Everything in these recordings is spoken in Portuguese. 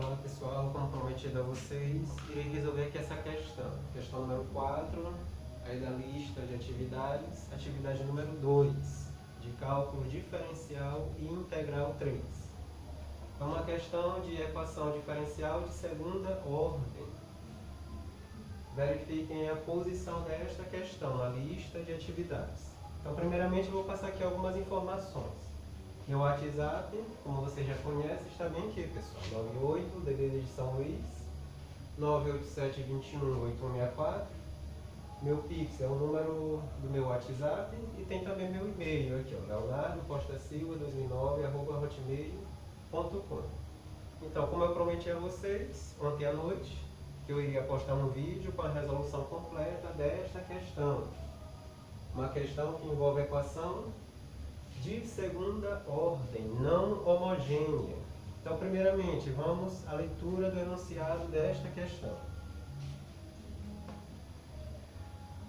Olá pessoal, como prometido a vocês, irei resolver aqui essa questão número 4, aí da lista de atividades, atividade número 2, de cálculo diferencial e integral 3. É uma questão de equação diferencial de segunda ordem. Verifiquem a posição desta questão na lista de atividades. Então, primeiramente, eu vou passar aqui algumas informações. Meu WhatsApp, como você já conhece, está bem aqui, pessoal. 98, DDD de São Luís, 987218164. Meu Pix é o número do meu WhatsApp e tem também meu e-mail aqui, ó, leonardo.costasilva2009@hotmail.com. Então, como eu prometi a vocês ontem à noite, que eu iria postar um vídeo com a resolução completa desta questão. Uma questão que envolve a equação de segunda ordem, não homogênea. Então, primeiramente, vamos à leitura do enunciado desta questão.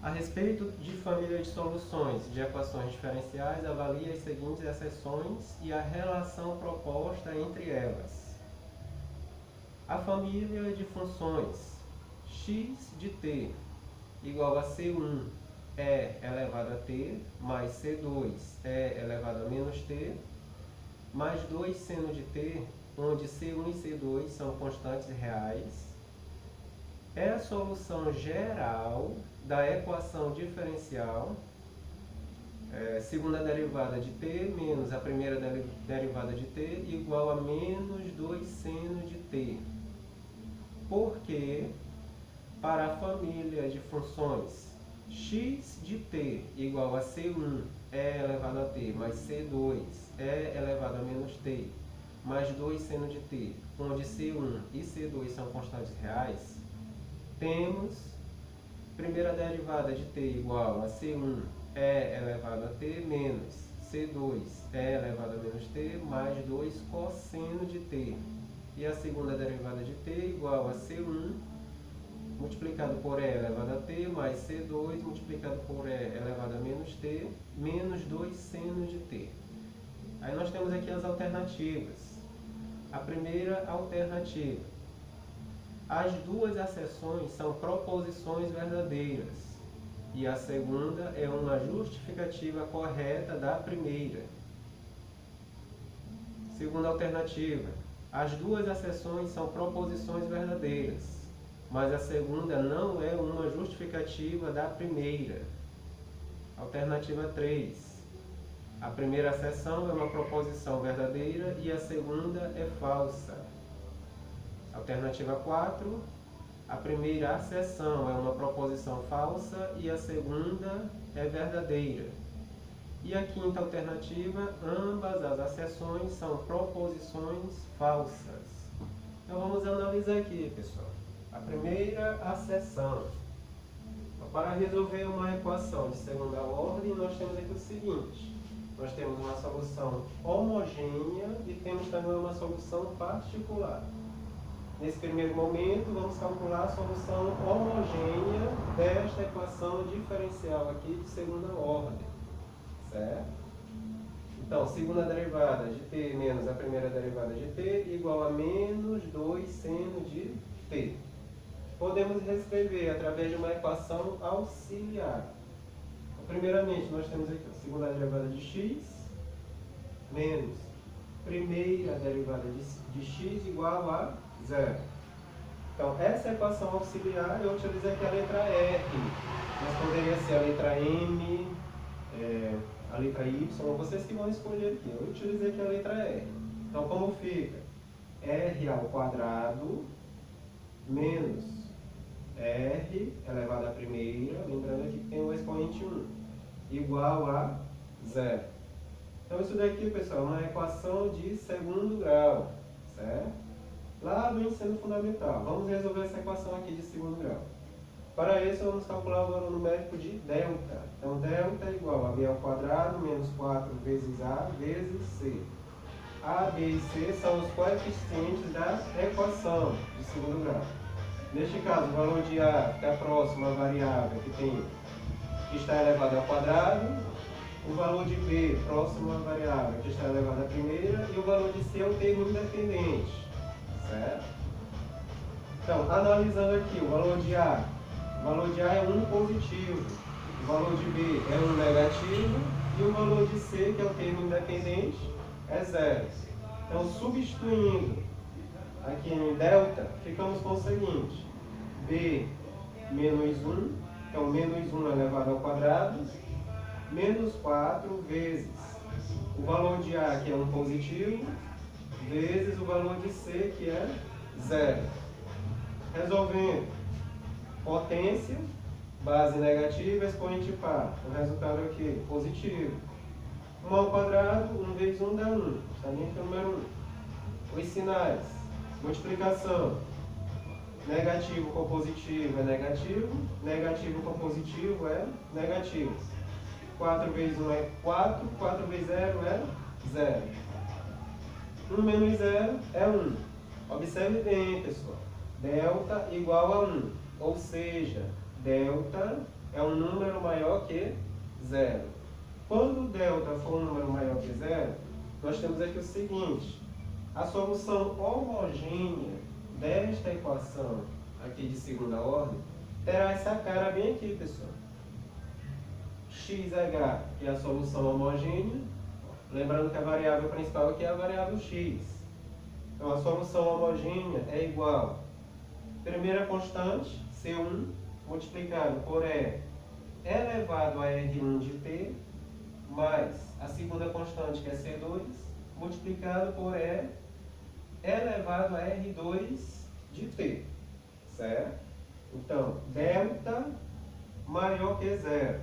A respeito de família de soluções de equações diferenciais, avalie as seguintes exceções e a relação proposta entre elas. A família de funções x de t igual a c1 e elevado a t mais c2 e elevado a menos t mais 2 seno de t, onde c1 e c2 são constantes reais, é a solução geral da equação diferencial segunda derivada de t menos a primeira derivada de t igual a menos 2 seno de t. Porque para a família de funções x de t igual a c1 e elevado a t mais c2 e elevado a menos t mais 2 seno de t, onde c1 e c2 são constantes reais, temos primeira derivada de t igual a c1 e elevado a t menos c2 e elevado a menos t mais 2 cosseno de t. E a segunda derivada de t igual a c1 multiplicado por e elevado a t mais c2 multiplicado por e elevado a menos t menos 2 seno de t. Aí nós temos aqui as alternativas. A primeira alternativa: as duas acessões são proposições verdadeiras e a segunda é uma justificativa correta da primeira. Segunda alternativa: as duas acessões são proposições verdadeiras, mas a segunda não é uma justificativa da primeira. Alternativa 3. A primeira acessão é uma proposição verdadeira e a segunda é falsa. Alternativa 4. A primeira acessão é uma proposição falsa e a segunda é verdadeira. E a quinta alternativa, ambas as acessões são proposições falsas. Então vamos analisar aqui, pessoal. A primeira acessão. Para resolver uma equação de segunda ordem, nós temos aqui o seguinte. Nós temos uma solução homogênea e temos também uma solução particular. Nesse primeiro momento, vamos calcular a solução homogênea desta equação diferencial aqui de segunda ordem. Certo? Então, segunda derivada de t menos a primeira derivada de t igual a menos 2 seno de t. Podemos reescrever através de uma equação auxiliar. Então, primeiramente, nós temos aqui a segunda derivada de x menos primeira derivada de x igual a 0. Então, essa equação auxiliar, eu utilizei aqui a letra R, mas poderia ser a letra M, a letra Y, vocês que vão escolher aqui. Eu utilizei aqui a letra R. Então, como fica? R ao quadrado menos R elevado à primeira, lembrando aqui que tem o expoente 1, igual a 0. Então, isso daqui, pessoal, é uma equação de segundo grau, certo? Lá do ensino fundamental. Vamos resolver essa equação aqui de segundo grau. Para isso, vamos calcular o valor numérico de delta. Então, delta é igual a b ao quadrado menos 4 vezes a vezes c. A, b e c são os coeficientes da equação de segundo grau. Neste caso, o valor de a, que é a próxima variável que está elevado ao quadrado, o valor de b, próxima variável, que está elevado à primeira, e o valor de c é o termo independente. Certo? Então, analisando aqui, o valor de A. O valor de A é 1 positivo, o valor de B é 1 negativo e o valor de C, que é o termo independente, é 0. Então, substituindo aqui em delta, ficamos com o seguinte: B menos 1, então menos 1 elevado ao quadrado, menos 4 vezes o valor de A, que é 1 positivo, vezes o valor de C, que é 0. Resolvendo, potência, base negativa, expoente par. O resultado é o quê? Positivo. 1 ao quadrado, 1 vezes 1 dá 1. Também que é o número 1. Os sinais. Multiplicação. Negativo com positivo é negativo. Negativo com positivo é negativo. 4 vezes 1 é 4. 4 vezes 0 é 0. 1 menos 0 é 1. Observe bem, pessoal. Delta igual a 1. Ou seja, delta é um número maior que 0. Quando delta for um número maior que 0, nós temos aqui o seguinte: a solução homogênea desta equação aqui de segunda ordem terá essa cara bem aqui, pessoal. XH, que é a solução homogênea, lembrando que a variável principal aqui é a variável x. Então a solução homogênea é igual a primeira constante, C1, multiplicado por E elevado a R1 de t, mais a segunda constante, que é C2, multiplicado por E elevado a R2 de t, certo? Então, delta maior que 0.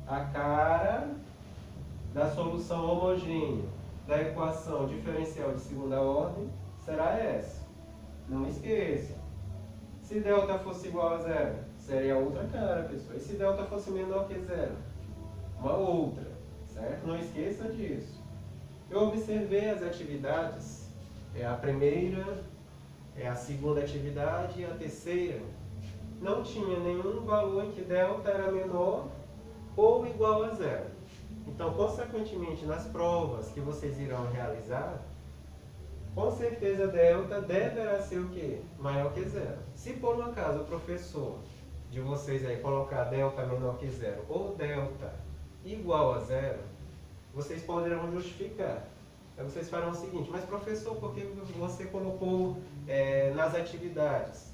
A cara da solução homogênea da equação diferencial de segunda ordem será essa. Não esqueça. Se delta fosse igual a 0, seria outra cara, pessoal. E se delta fosse menor que 0? Uma outra, certo? Não esqueça disso. Eu observei as atividades. É a primeira, é a segunda atividade e a terceira. Não tinha nenhum valor em que delta era menor ou igual a 0. Então, consequentemente, nas provas que vocês irão realizar, com certeza delta deverá ser o quê? Maior que 0. Se por um acaso o professor de vocês aí colocar delta menor que 0 ou delta igual a 0, vocês poderão justificar. Aí vocês farão o seguinte: mas professor, por que você colocou nas atividades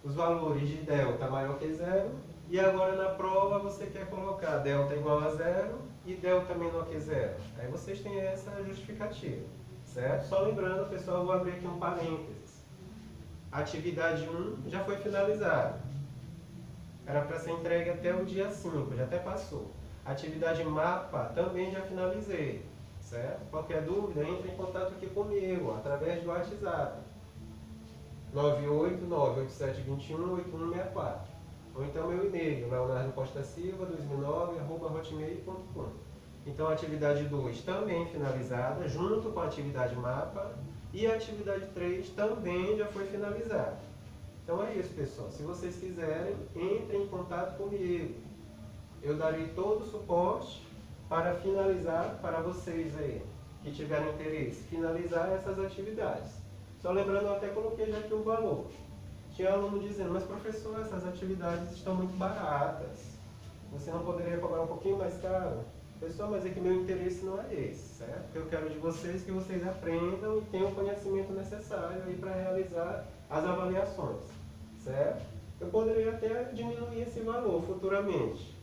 os valores de delta maior que 0 e agora na prova você quer colocar delta igual a 0 e delta menor que 0? Aí vocês têm essa justificativa, certo? Só lembrando, pessoal, eu vou abrir aqui um parênteses. A atividade 1 já foi finalizada. Era para ser entregue até o dia 5, já até passou. A atividade mapa também já finalizei, certo? Qualquer dúvida, entre em contato aqui comigo, através do WhatsApp. 98987218164. Ou então meu e-mail, leonardocostasilva2009@hotmail.com. Então a atividade 2 também finalizada, junto com a atividade mapa, e a atividade 3 também já foi finalizada. Então é isso, pessoal. Se vocês quiserem, entrem em contato comigo. Eu darei todo o suporte para finalizar, para vocês aí que tiverem interesse, finalizar essas atividades. Só lembrando, eu até coloquei já aqui o valor. Tinha aluno dizendo: mas professor, essas atividades estão muito baratas, você não poderia cobrar um pouquinho mais caro? Pessoal, mas é que meu interesse não é esse, certo? Eu quero de vocês que vocês aprendam e tenham o conhecimento necessário aí para realizar as avaliações, certo? Eu poderia até diminuir esse valor futuramente.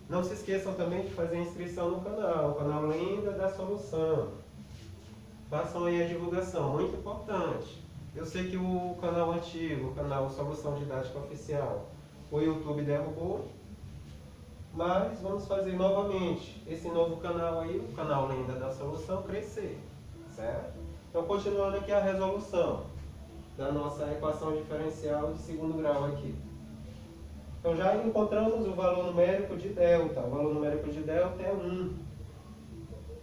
Não se esqueçam também de fazer a inscrição no canal, o canal Lenda da Solução. Façam aí a divulgação, muito importante. Eu sei que o canal antigo, o canal Solução Didática Oficial, o YouTube derrubou, mas vamos fazer novamente esse novo canal aí, o canal Lenda da Solução, crescer, certo? Então, continuando aqui a resolução da nossa equação diferencial de segundo grau aqui. Então, já encontramos o valor numérico de delta. O valor numérico de delta é 1.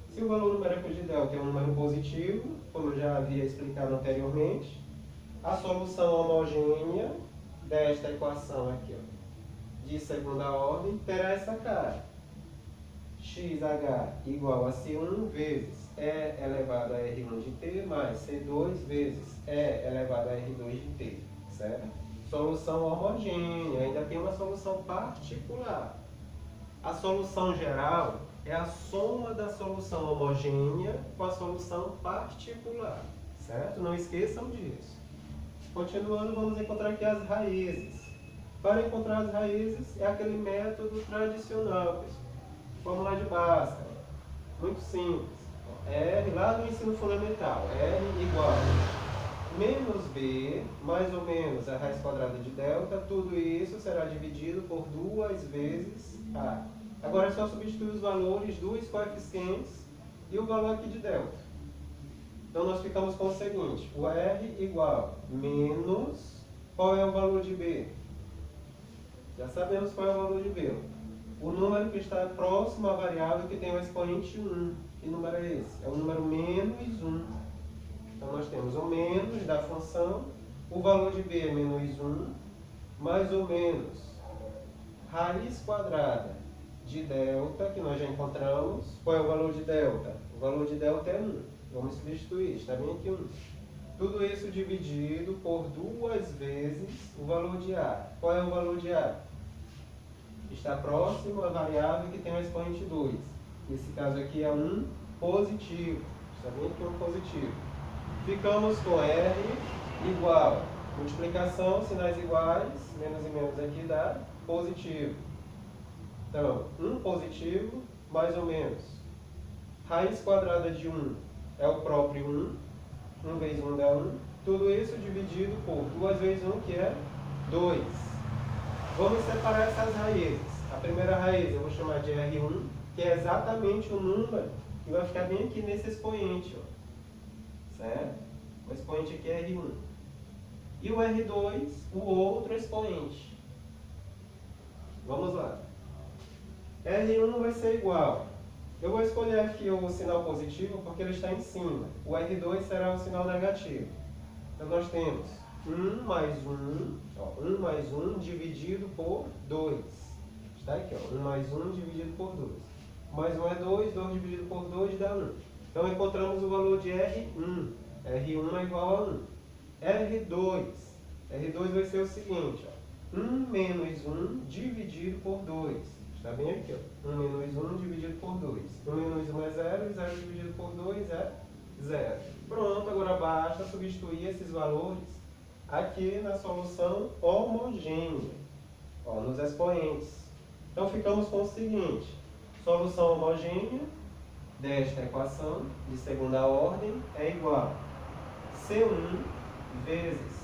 Se o valor numérico de delta é um número positivo, como eu já havia explicado anteriormente, a solução homogênea desta equação aqui, ó, de segunda ordem, terá essa cara. xh igual a C1 vezes E elevado a R1 de T mais C2 vezes E elevado a R2 de T, certo? Solução homogênea, ainda tem uma solução particular. A solução geral é a soma da solução homogênea com a solução particular, certo? Não esqueçam disso. Continuando, vamos encontrar aqui as raízes. Para encontrar as raízes é aquele método tradicional, pessoal. Fórmula de Bhaskara, muito simples. R lá do ensino fundamental, R igual menos B, mais ou menos a raiz quadrada de delta, tudo isso será dividido por 2 vezes A. Agora é só substituir os valores dos coeficientes e o valor aqui de delta. Então nós ficamos com o seguinte, o R igual menos, qual é o valor de B? Já sabemos qual é o valor de B. O número que está próximo à variável que tem o expoente 1. Que número é esse? É o número menos 1. Então nós temos o menos da função, o valor de B é menos 1, mais ou menos raiz quadrada de delta, que nós já encontramos. Qual é o valor de delta? O valor de delta é 1. Vamos substituir, está bem aqui 1. Tudo isso dividido por 2 vezes o valor de A. Qual é o valor de A? Está próximo à variável que tem o expoente 2. Nesse caso aqui é 1 positivo. Está bem aqui 1 positivo. Ficamos com R igual. Multiplicação, sinais iguais, menos e menos aqui dá positivo. Então, 1 positivo, mais ou menos. Raiz quadrada de 1 é o próprio 1. 1 vezes 1 dá 1. Tudo isso dividido por 2 vezes 1, que é 2. Vamos separar essas raízes. A primeira raiz eu vou chamar de R1, que é exatamente o número que vai ficar bem aqui nesse expoente. Ó. Certo? O expoente aqui é R1. E o R2, o outro expoente. Vamos lá. R1 vai ser igual. Eu vou escolher aqui o sinal positivo porque ele está em cima. O R2 será o sinal negativo. Então nós temos 1 mais 1, ó, 1 mais 1 dividido por 2. Está aqui, ó, 1 mais 1 dividido por 2. Mais 1 é 2, 2 dividido por 2 dá 1. Então encontramos o valor de R1. R1 é igual a 1. R2. R2 vai ser o seguinte, ó, 1 menos 1 dividido por 2. Está bem aqui, ó. 1 menos 1 dividido por 2. 1 menos 1 é 0, e 0 dividido por 2 é 0. Pronto, agora basta substituir esses valores aqui na solução homogênea, ó, nos expoentes. Então ficamos com o seguinte, solução homogênea desta equação de segunda ordem é igual a C1 vezes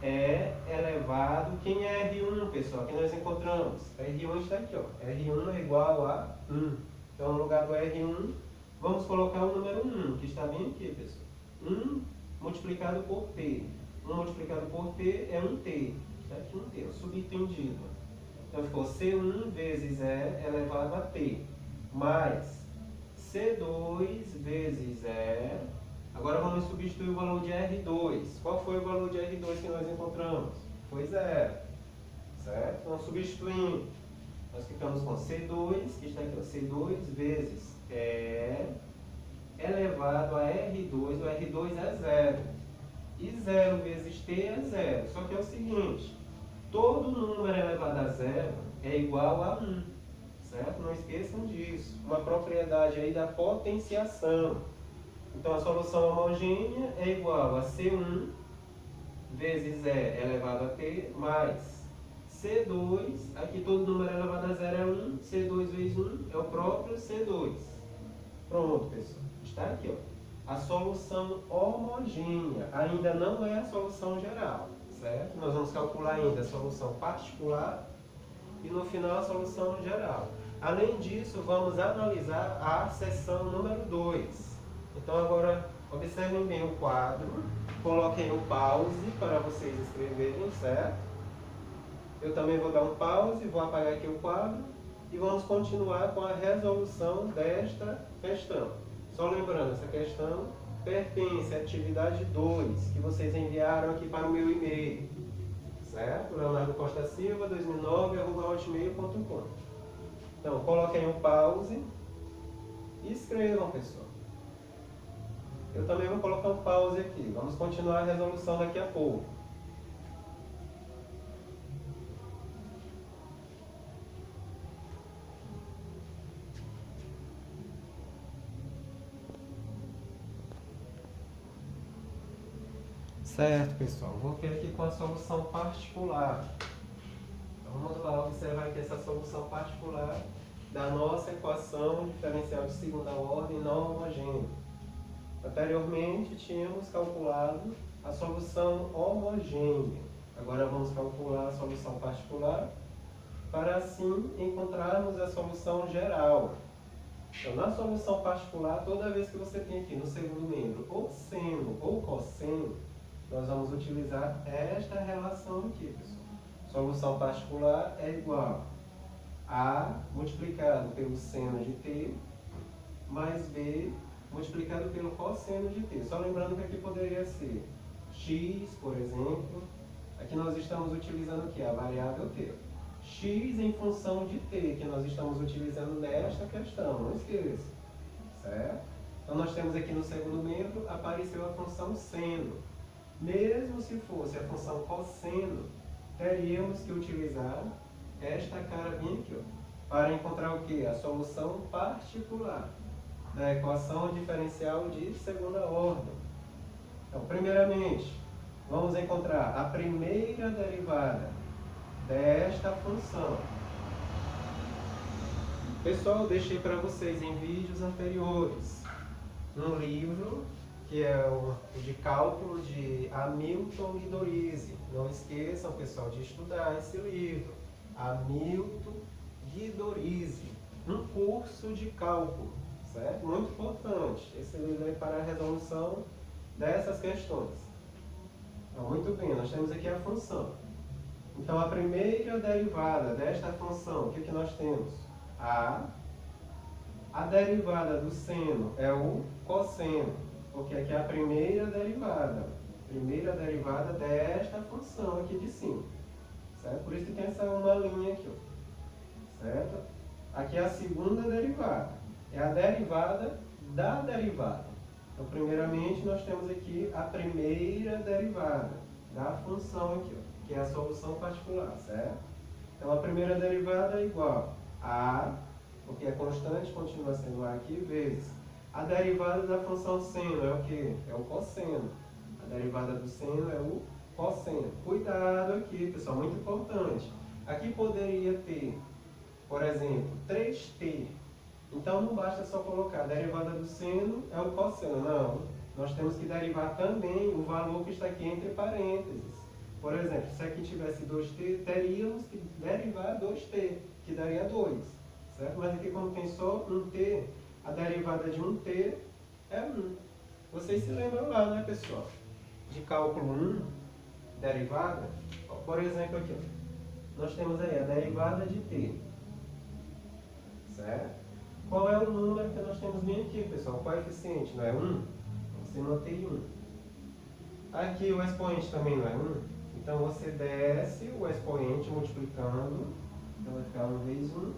E elevado, quem é R1, pessoal? Que nós encontramos? R1 está aqui, ó. R1 é igual a 1. Então, no lugar do R1, vamos colocar o número 1, que está bem aqui, pessoal. 1 multiplicado por T. 1 multiplicado por T é 1T. Está aqui 1T, ó, subentendido. Então, ficou C1 vezes E elevado a T, mais C2 vezes E. Agora vamos substituir o valor de R2. Qual foi o valor de R2 que nós encontramos? Foi 0. Certo? Então, substituindo, nós ficamos com C2, que está aqui, ó, C2 vezes E elevado a R2. O R2 é 0. E 0 vezes T é 0. Só que é o seguinte, todo número elevado a 0 é igual a 1. Certo? Não esqueçam disso. Uma propriedade aí da potenciação. Então, a solução homogênea é igual a C1 vezes E elevado a T mais C2, aqui todo número elevado a 0 é 1, C2 vezes 1 é o próprio C2. Pronto, pessoal. Está aqui, ó. A solução homogênea ainda não é a solução geral, certo? Nós vamos calcular ainda a solução particular e no final a solução geral. Além disso, vamos analisar a seção número 2. Então agora observem bem o quadro, coloquem o pause para vocês escreverem, certo? Eu também vou dar um pause, vou apagar aqui o quadro e vamos continuar com a resolução desta questão. Só lembrando, essa questão pertence à atividade 2, que vocês enviaram aqui para o meu e-mail, certo? Leonardo Costa Silva, 2009, @hotmail.com. Então, coloquem um pause e escrevam, pessoal. Eu também vou colocar um pause aqui. Vamos continuar a resolução daqui a pouco. Certo, pessoal. Vou aqui com a solução particular. Então, vamos lá observar aqui essa solução particular da nossa equação diferencial de segunda ordem não homogênea. Anteriormente, tínhamos calculado a solução homogênea. Agora vamos calcular a solução particular para assim encontrarmos a solução geral. Então, na solução particular, toda vez que você tem aqui no segundo membro ou seno ou cosseno, nós vamos utilizar esta relação aqui, pessoal. Solução particular é igual a multiplicado pelo seno de t mais b multiplicado pelo cosseno de t. Só lembrando que aqui poderia ser x, por exemplo. Aqui nós estamos utilizando o que? A variável t. X em função de t, que nós estamos utilizando nesta questão, não esqueça. Certo? Então nós temos aqui no segundo membro, apareceu a função seno. Mesmo se fosse a função cosseno, teríamos que utilizar esta cara bem aqui, ó, para encontrar o que? A solução particular da equação diferencial de segunda ordem. Então, primeiramente, vamos encontrar a primeira derivada desta função. Pessoal, deixei para vocês em vídeos anteriores um livro que é o de cálculo de Hamilton e Dorise. Não esqueçam, pessoal, de estudar esse livro. Hamilton e Dorise, um curso de cálculo, certo? Muito importante. Esse livro é para a resolução dessas questões. Então, muito bem, nós temos aqui a função. Então, a primeira derivada desta função, o que nós temos? A derivada do seno é o cosseno, porque aqui é a primeira derivada desta função aqui de cima. Certo? Por isso que tem essa uma linha aqui, ó. Certo? Aqui é a segunda derivada. É a derivada da derivada. Então, primeiramente, nós temos aqui a primeira derivada da função aqui, ó, que é a solução particular, certo? Então, a primeira derivada é igual a, porque é constante, continua sendo a aqui, vezes a derivada da função seno é o que? É o cosseno. A derivada do seno é o cosseno. Cuidado aqui, pessoal, muito importante. Aqui poderia ter, por exemplo, 3t. Então não basta só colocar a derivada do seno é o cosseno. Não. Nós temos que derivar também o valor que está aqui entre parênteses. Por exemplo, se aqui tivesse 2t, teríamos que derivar 2t, que daria 2. Certo? Mas aqui, como tem só 1t, a derivada de 1t é 1. Vocês se lembram lá, né, pessoal? De cálculo 1, derivada. Por exemplo, aqui, ó, nós temos aí a derivada de t. Certo? Qual é o número que nós temos bem aqui, pessoal? O coeficiente, não é 1? Você mantém 1. Aqui o expoente também não é 1. Então você desce o expoente multiplicando. Então vai ficar 1 vezes 1.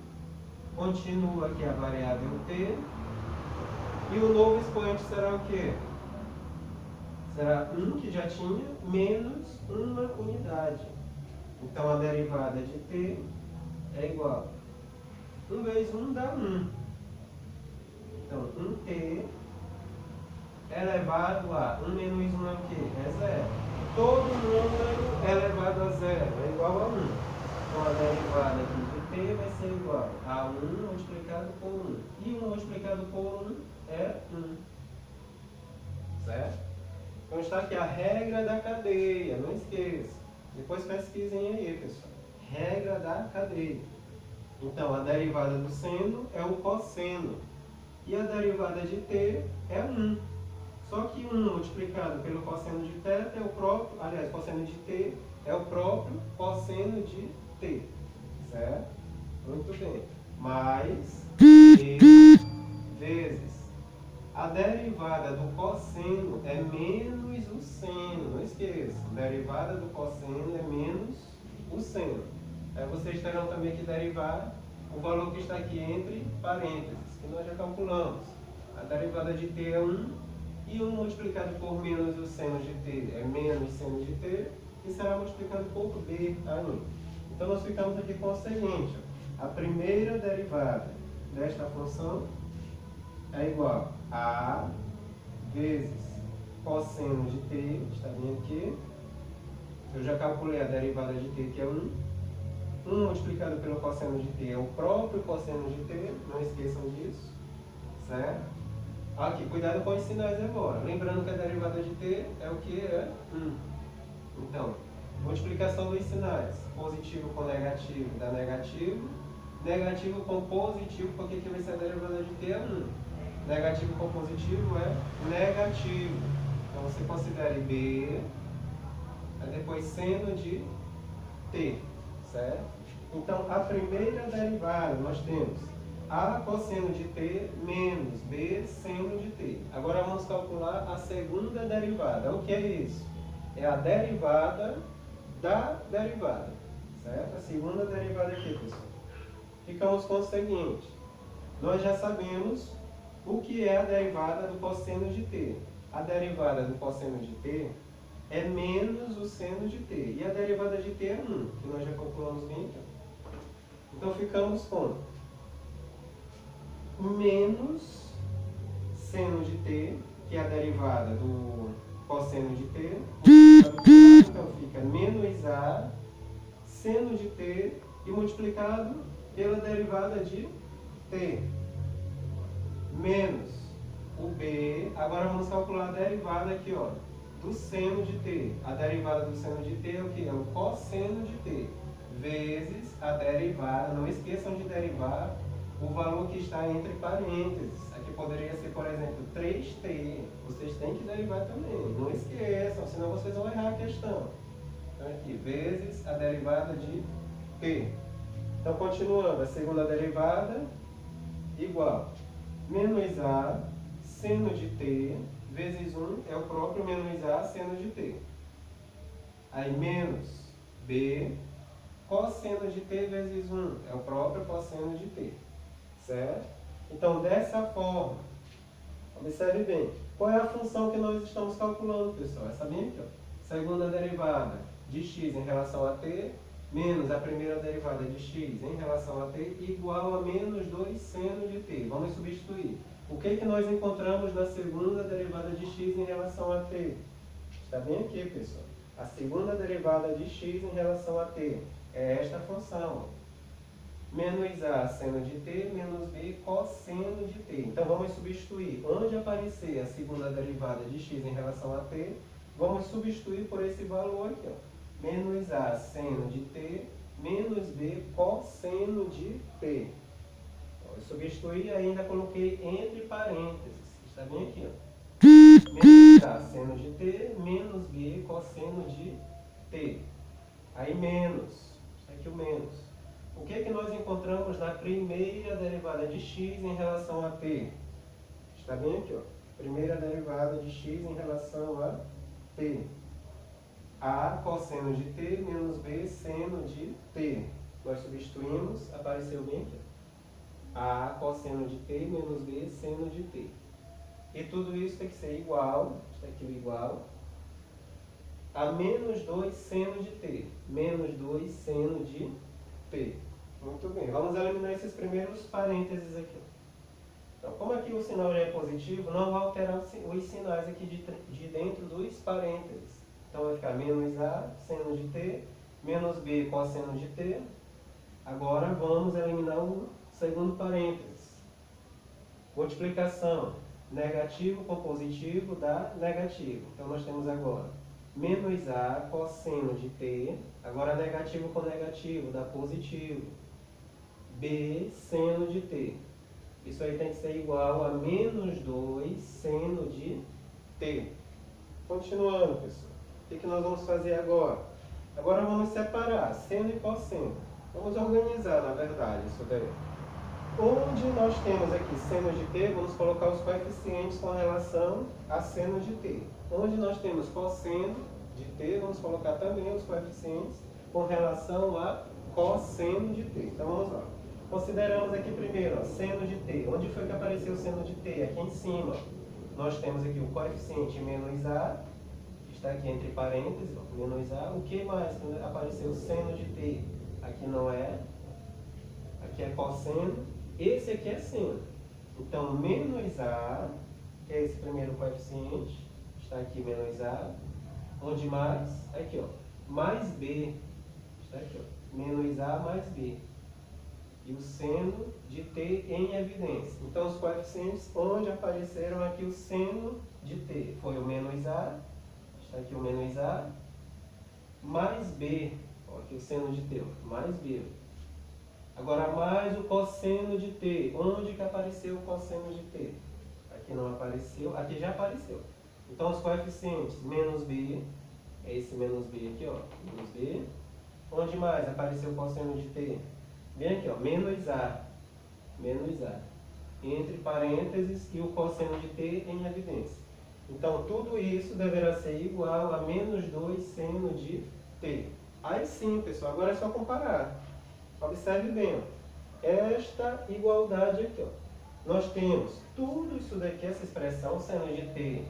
Continua aqui a variável t. E o novo expoente será o quê? Será 1 que já tinha, menos uma unidade. Então a derivada de t é igual. 1 vezes 1 dá 1. Então 1t elevado a 1 menos 1 é o quê? É 0. Todo número elevado a 0 é igual a 1. Então a derivada aqui de t vai ser igual a 1 multiplicado por 1. E 1 multiplicado por 1 é 1. Certo? Então está aqui a regra da cadeia, não esqueça. Depois pesquisem aí, pessoal. Regra da cadeia. Então a derivada do seno é o cosseno. E a derivada de t é 1. Só que 1 multiplicado pelo cosseno de θ é o próprio, aliás, cosseno de t é o próprio cosseno de t. Certo? Muito bem. Mais vezes a derivada do cosseno é menos o seno. Não esqueça. A derivada do cosseno é menos o seno. Aí vocês terão também que derivar o valor que está aqui entre parênteses, que nós já calculamos. A derivada de t é 1, e 1 multiplicado por menos o seno de t é menos seno de t, e será multiplicado por b aí. Então nós ficamos aqui com o seguinte: a primeira derivada desta função é igual a vezes cosseno de t, está bem aqui. Eu já calculei a derivada de t, que é 1. 1 multiplicado pelo cosseno de t é o próprio cosseno de t, não esqueçam disso, certo? Aqui, cuidado com os sinais agora. Lembrando que a derivada de t é o que? É 1. Então, multiplicação dos sinais. Positivo com negativo dá negativo. Negativo com positivo, porque aqui vai ser a derivada de t é 1. Negativo com positivo é negativo. Então, você considere b, aí depois seno de t, certo? Então, a primeira derivada nós temos a cosseno de t menos b seno de t. Agora vamos calcular a segunda derivada. O que é isso? É a derivada da derivada, certo? A segunda derivada aqui, pessoal. Ficamos com o seguinte: nós já sabemos o que é a derivada do cosseno de t. A derivada do cosseno de t é menos o seno de t. E a derivada de t é 1, que nós já calculamos bem aqui. Então ficamos com menos seno de t, que é a derivada do cosseno de t. Então fica menos a seno de t e multiplicado pela derivada de t. Menos o b. Agora vamos calcular a derivada aqui, ó, do seno de t. A derivada do seno de t é o que? É o cosseno de t. Vezes a derivada. Não esqueçam de derivar o valor que está entre parênteses. Aqui poderia ser, por exemplo, 3t. Vocês têm que derivar também. Não esqueçam, senão vocês vão errar a questão. Então aqui, vezes a derivada de t. Então, continuando, a segunda derivada igual menos a seno de t vezes 1 é o próprio menos a seno de t. Aí menos b cosseno de t vezes 1 é o próprio cosseno de t. Certo? Então, dessa forma, observe bem, qual é a função que nós estamos calculando, pessoal? Essa bem aqui, ó. Segunda derivada de x em relação a t, menos a primeira derivada de x em relação a t, igual a menos 2 seno de t. Vamos substituir. O que nós encontramos na segunda derivada de x em relação a t? Está bem aqui, pessoal. A segunda derivada de x em relação a t é esta função, ó. Menos a seno de t menos b cosseno de t. Então vamos substituir. Onde aparecer a segunda derivada de x em relação a t, vamos substituir por esse valor aqui, ó. Menos a seno de t menos b cosseno de t. Eu substituí e ainda coloquei entre parênteses. Está bem aqui, ó. Menos a seno de t menos b cosseno de t. Aí menos. Está aqui o menos. O que nós encontramos na primeira derivada de x em relação a t? Está bem aqui, ó. Primeira derivada de x em relação a t. A cosseno de t menos b seno de t. Nós substituímos, apareceu bem aqui, ó. A cosseno de t menos b seno de t. E tudo isso tem que ser igual, está aqui o igual, a menos 2 seno de t. Menos 2 seno de t. Muito bem, vamos eliminar esses primeiros parênteses aqui. Então, como aqui o sinal já é positivo, não vai alterar os sinais aqui de dentro dos parênteses. Então vai ficar menos a seno de t, menos b cosseno de t. Agora vamos eliminar o segundo parênteses. Multiplicação. Negativo com positivo dá negativo. Então nós temos agora menos a cosseno de t. Agora negativo com negativo dá positivo. B seno de t. Isso aí tem que ser igual a menos 2 seno de t. Continuando, pessoal. O que nós vamos fazer agora? Agora vamos separar seno e cosseno. Vamos organizar, na verdade, isso daí. Onde nós temos aqui seno de t, vamos colocar os coeficientes com relação a seno de t. Onde nós temos cosseno de t, vamos colocar também os coeficientes com relação a cosseno de t. Então vamos lá. Consideramos aqui primeiro, ó, seno de t. Onde foi que apareceu o seno de t? Aqui em cima. Nós temos aqui o coeficiente menos a, que está aqui entre parênteses, ó, menos a. O que mais apareceu? O seno de t. Aqui não é. Aqui é cosseno. Esse aqui é seno. Então, menos a, que é esse primeiro coeficiente, está aqui menos a. Onde mais? Aqui, ó. Mais b. Está aqui, ó. Menos a mais b. E o seno de t em evidência. Então, os coeficientes onde apareceram aqui o seno de t foi o menos a, está aqui o menos a, mais b, ó, aqui o seno de t, ó, mais b. Agora, mais o cosseno de t. Onde que apareceu o cosseno de t? Aqui não apareceu, aqui já apareceu. Então, os coeficientes menos b, é esse menos b aqui, ó, menos b. Onde mais apareceu o cosseno de t? Vem aqui, ó, menos a, entre parênteses e o cosseno de t em evidência. Então, tudo isso deverá ser igual a menos 2 seno de t. Aí sim, pessoal, agora é só comparar. Observe bem, ó, esta igualdade aqui, ó. Nós temos tudo isso daqui, essa expressão, seno de t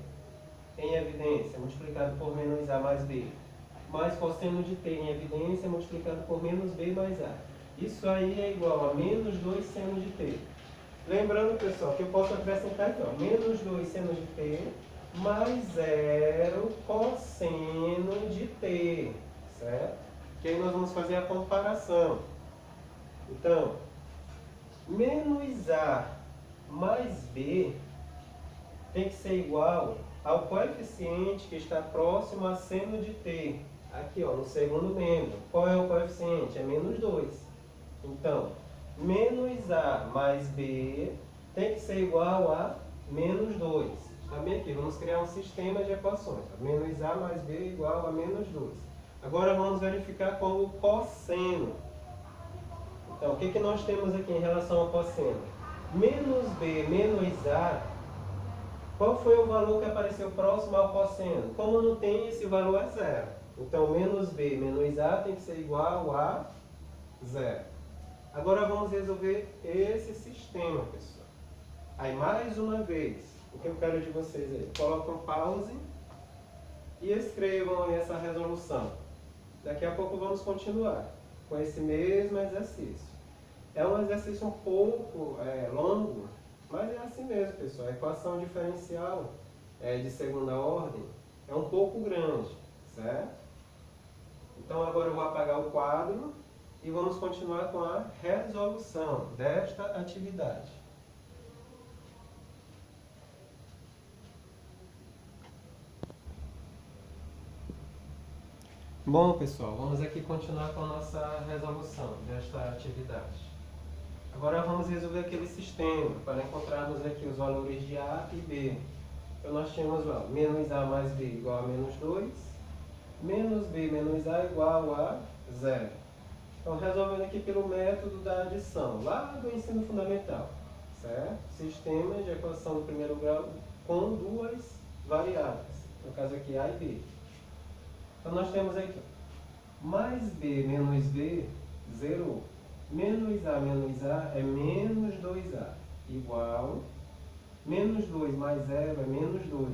em evidência, multiplicado por menos a mais b, mais cosseno de t em evidência, multiplicado por menos b mais a. Isso aí é igual a menos 2 seno de t. Lembrando, pessoal, que eu posso acrescentar aqui, ó, menos 2 seno de t mais 0 cosseno de t, certo? Que aí nós vamos fazer a comparação. Então, menos a mais b tem que ser igual ao coeficiente que está próximo a seno de t. Aqui, ó, no segundo membro. Qual é o coeficiente? É menos 2. Então, menos a mais b tem que ser igual a menos 2. Está bem aqui? Vamos criar um sistema de equações. Menos a mais b é igual a menos 2. Agora vamos verificar com o cosseno. Então, o que nós temos aqui em relação ao cosseno? Menos b menos a, qual foi o valor que apareceu próximo ao cosseno? Como não tem, esse valor é zero. Então, menos b menos a tem que ser igual a zero. Agora vamos resolver esse sistema, pessoal. Aí, mais uma vez, o que eu quero de vocês aí? Coloquem um pause e escrevam aí essa resolução. Daqui a pouco vamos continuar com esse mesmo exercício. É um exercício um pouco longo, mas é assim mesmo, pessoal. A equação diferencial de segunda ordem é um pouco grande, certo? Então, agora eu vou apagar o quadro e vamos continuar com a resolução desta atividade. Bom, pessoal, vamos aqui continuar com a nossa resolução desta atividade. Agora vamos resolver aquele sistema para encontrarmos aqui os valores de a e b. Então, nós tínhamos lá, menos a mais b igual a menos 2, menos b menos a igual a 0. Então, resolvendo aqui pelo método da adição, lá do ensino fundamental, certo? Sistema de equação do primeiro grau com duas variáveis, no caso aqui a e b. Então, nós temos aqui, mais b menos b, zerou. Menos a é menos 2a, igual, menos 2 mais 0 é menos 2.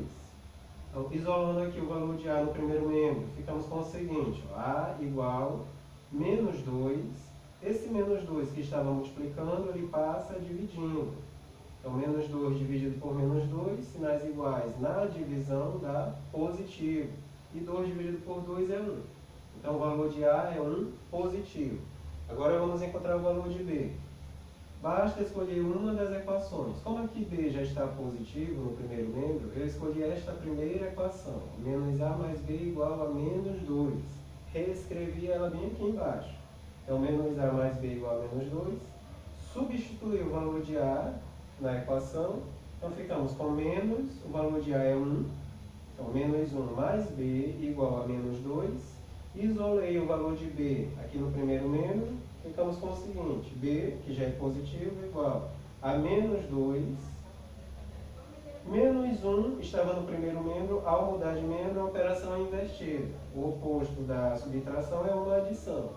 Então, isolando aqui o valor de a no primeiro membro, ficamos com o seguinte, ó, a igual menos 2, esse menos 2 que estava multiplicando, ele passa dividindo. Então, menos 2 dividido por menos 2, sinais iguais na divisão dá positivo. E 2 dividido por 2 é 1. Então, o valor de A é 1 positivo. Agora, vamos encontrar o valor de B. Basta escolher uma das equações. Como aqui B já está positivo no primeiro membro, eu escolhi esta primeira equação. Menos A mais B igual a menos 2. Reescrevi ela bem aqui embaixo. Então, menos A mais B igual a menos 2. Substituí o valor de A na equação. Então, ficamos com menos, o valor de A é 1. Então, menos 1 mais B igual a menos 2. Isolei o valor de B aqui no primeiro membro. Ficamos com o seguinte, B, que já é positivo, igual a menos 2. Menos 1 estava no primeiro membro, ao mudar de membro, a operação é invertida. O oposto da subtração é uma adição.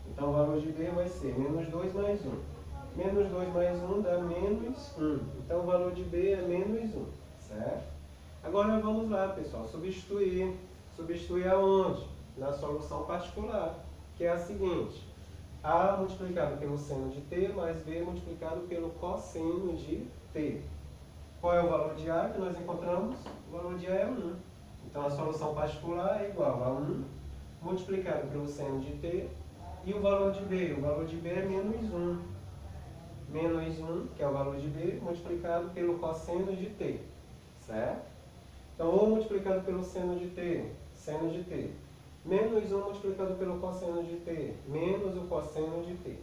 Então, o valor de B vai ser menos 2 mais 1. Menos 2 mais 1 dá menos 1. Então o valor de B é menos 1, certo? Agora vamos lá, pessoal, substituir. Substituir aonde? Na solução particular, que é a seguinte: A multiplicado pelo seno de t mais B multiplicado pelo cosseno de t. Qual é o valor de A que nós encontramos? O valor de A é 1. Então a solução particular é igual a 1 multiplicado pelo seno de t e o valor de B. O valor de B é menos 1. Menos 1, que é o valor de B, multiplicado pelo cosseno de t. Certo? Então, 1 multiplicado pelo seno de t, seno de t. Menos 1 multiplicado pelo cosseno de t, menos o cosseno de t.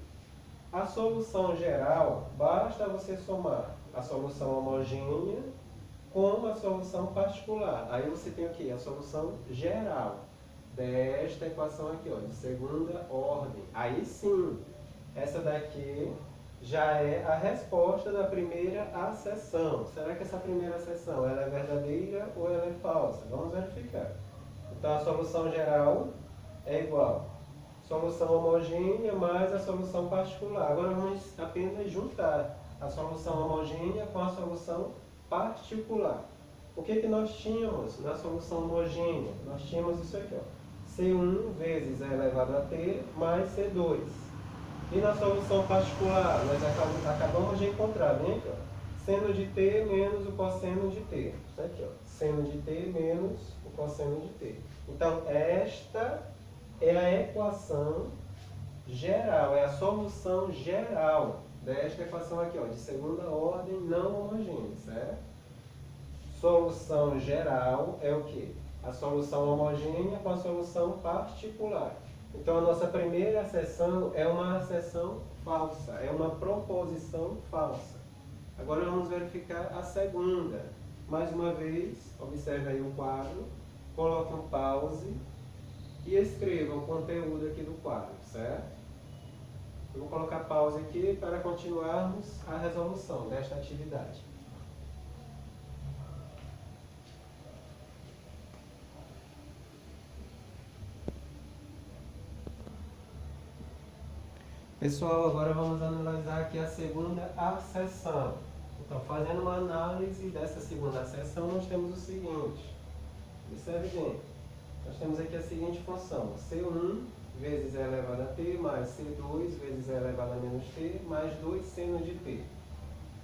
A solução geral, basta você somar a solução homogênea com a solução particular. Aí você tem o quê? A solução geral desta equação aqui, ó, de segunda ordem. Aí sim, essa daqui já é a resposta da primeira acessão. Será que essa primeira acessão ela é verdadeira ou ela é falsa? Vamos verificar. Então a solução geral é igual a solução homogênea mais a solução particular. Agora vamos apenas juntar a solução homogênea com a solução particular. O que nós tínhamos na solução homogênea? Nós tínhamos isso aqui, ó, C1 vezes E elevado a t mais C2. E na solução particular, nós acabamos de encontrar, bem aqui, ó, seno de t menos o cosseno de t. Isso aqui, ó, seno de t menos o cosseno de t. Então, esta é a equação geral, é a solução geral desta equação aqui, ó, de segunda ordem não homogênea, certo? Solução geral é o quê? A solução homogênea com a solução particular. Então, a nossa primeira acessão é uma acessão falsa, é uma proposição falsa. Agora, vamos verificar a segunda. Mais uma vez, observe aí o quadro, coloque um pause e escreva o conteúdo aqui do quadro, certo? Eu vou colocar pause aqui para continuarmos a resolução desta atividade. Pessoal, agora vamos analisar aqui a segunda acessão. Então, fazendo uma análise dessa segunda acessão, nós temos o seguinte. Observe bem. Nós temos aqui a seguinte função. C1 vezes E elevado a t mais C2 vezes E elevado a menos t mais 2 seno de t.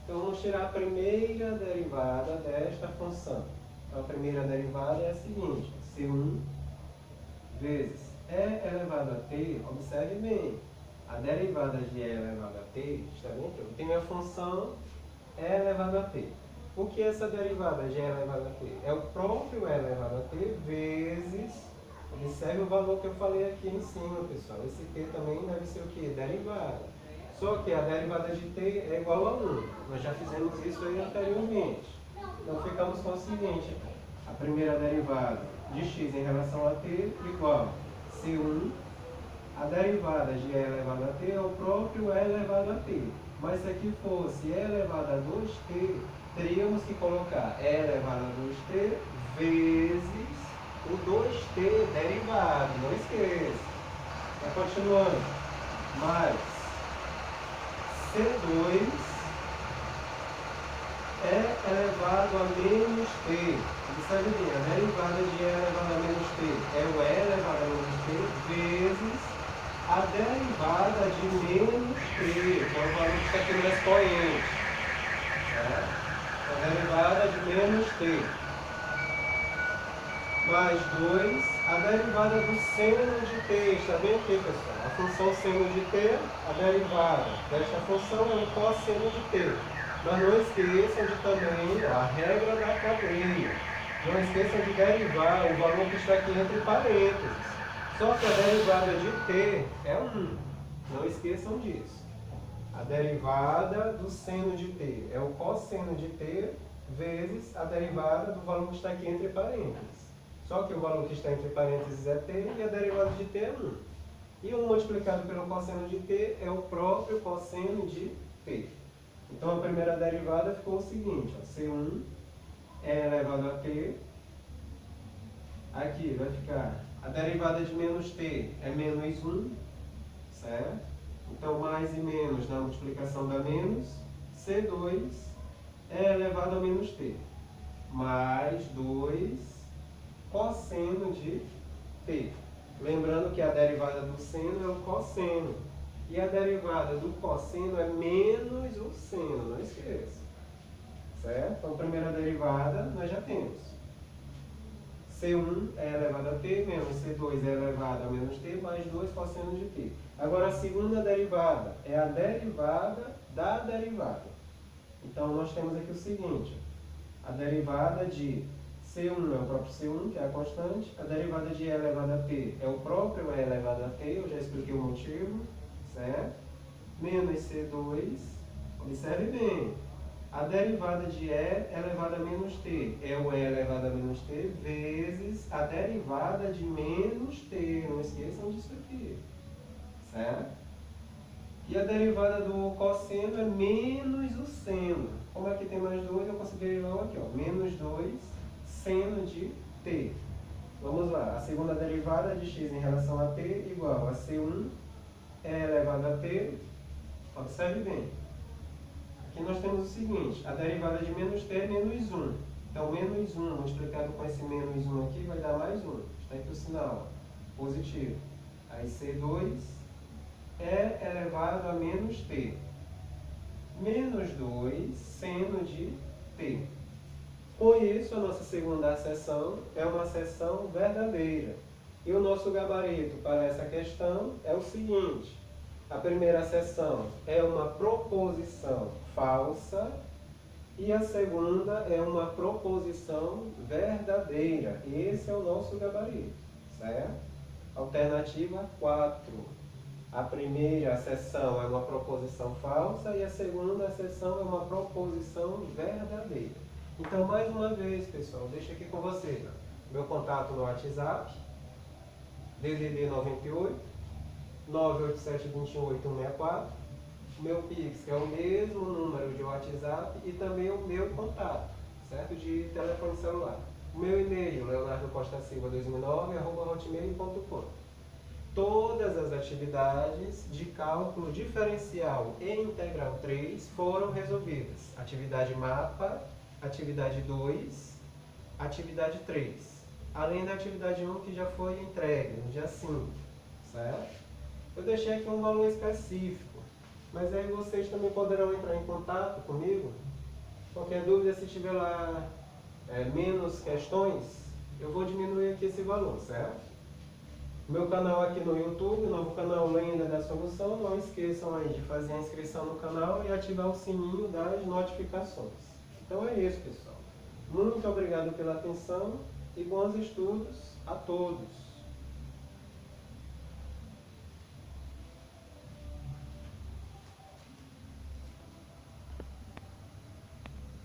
Então, vamos tirar a primeira derivada desta função. Então, a primeira derivada é a seguinte. C1 vezes E elevado a t, observe bem. A derivada de E elevado a t, está bem aqui? Eu tenho a função E elevado a t. O que é essa derivada de E elevado a t? É o próprio E elevado a t vezes, observe o valor que eu falei aqui em cima, pessoal. Esse t também deve ser o quê? Derivada. Só que a derivada de t é igual a 1. Nós já fizemos isso aí anteriormente. Então ficamos com o seguinte: a primeira derivada de x em relação a t igual a C1. A derivada de E elevado a t é o próprio E elevado a t. Mas se aqui fosse E elevado a 2t, teríamos que colocar E elevado a 2t vezes o 2t derivado. Não esqueça. Está continuando. Mais C2 E elevado a menos t. Observe bem, a derivada de E elevado a menos t é o E elevado a menos t vezes a derivada de menos t, que é o valor que está aqui no expoente. A derivada de menos t. Mais 2, a derivada do seno de t. Está bem aqui, pessoal? A função seno de t, a derivada desta função é o cosseno de t. Mas não esqueçam de também a regra da quadrilha. Não esqueçam de derivar o valor que está aqui entre parênteses. Só que a derivada de t é 1. Não esqueçam disso. A derivada do seno de t é o cosseno de t vezes a derivada do valor que está aqui entre parênteses. Só que o valor que está entre parênteses é t e a derivada de t é 1. E 1 multiplicado pelo cosseno de t é o próprio cosseno de t. Então a primeira derivada ficou o seguinte, ó, C1 é elevado a t. Aqui vai ficar a derivada de menos t é menos 1, certo? Então, mais e menos na multiplicação dá menos. C2 é elevado a menos t. Mais 2 cosseno de t. Lembrando que a derivada do seno é o cosseno. E a derivada do cosseno é menos o seno, não esqueça. Certo? Então, a primeira derivada nós já temos. C1 é elevado a t, menos C2 é elevado a menos t, mais 2 cosseno de t. Agora, a segunda derivada é a derivada da derivada. Então, nós temos aqui o seguinte. A derivada de C1 é o próprio C1, que é a constante. A derivada de E elevado a t é o próprio E elevado a t, eu já expliquei o motivo. Certo? Menos C2, observe bem. A derivada de E elevado a menos t é o E elevado a menos t vezes a derivada de menos t. Não esqueçam disso aqui. Certo? E a derivada do cosseno é menos o seno. Como aqui tem mais 2, eu considerei logo aqui, ó, menos 2 seno de t. Vamos lá. A segunda derivada de x em relação a t igual a C1 E elevado a t. Observe bem. Aqui nós temos o seguinte, a derivada de menos t é menos 1. Então, menos 1 multiplicado com esse menos 1 aqui vai dar mais 1. Está aqui o sinal positivo. Aí C2 é elevado a menos t. Menos 2 seno de t. Com isso, a nossa segunda acessão é uma acessão verdadeira. E o nosso gabarito para essa questão é o seguinte. A primeira acessão é uma proposição falsa e a segunda é uma proposição verdadeira. Esse é o nosso gabarito, certo? Alternativa 4. A primeira acessão é uma proposição falsa e a segunda acessão é uma proposição verdadeira. Então, mais uma vez, pessoal, deixo aqui com você meu contato no WhatsApp, DDD 98 98728 164, meu Pix, que é o mesmo número de WhatsApp, e também o meu contato, certo? De telefone celular. O meu e-mail, leonardocostasilva2009@hotmail.com. Todas as atividades de cálculo diferencial e integral 3 foram resolvidas. Atividade mapa, atividade 2, atividade 3. Além da atividade 1 que já foi entregue no dia 5, certo? Eu deixei aqui um valor específico, mas aí vocês também poderão entrar em contato comigo. Qualquer dúvida, se tiver lá menos questões, eu vou diminuir aqui esse valor, certo? Meu canal aqui no YouTube, novo canal Lenda da Solução. Não esqueçam aí de fazer a inscrição no canal e ativar o sininho das notificações. Então é isso, pessoal. Muito obrigado pela atenção e bons estudos a todos.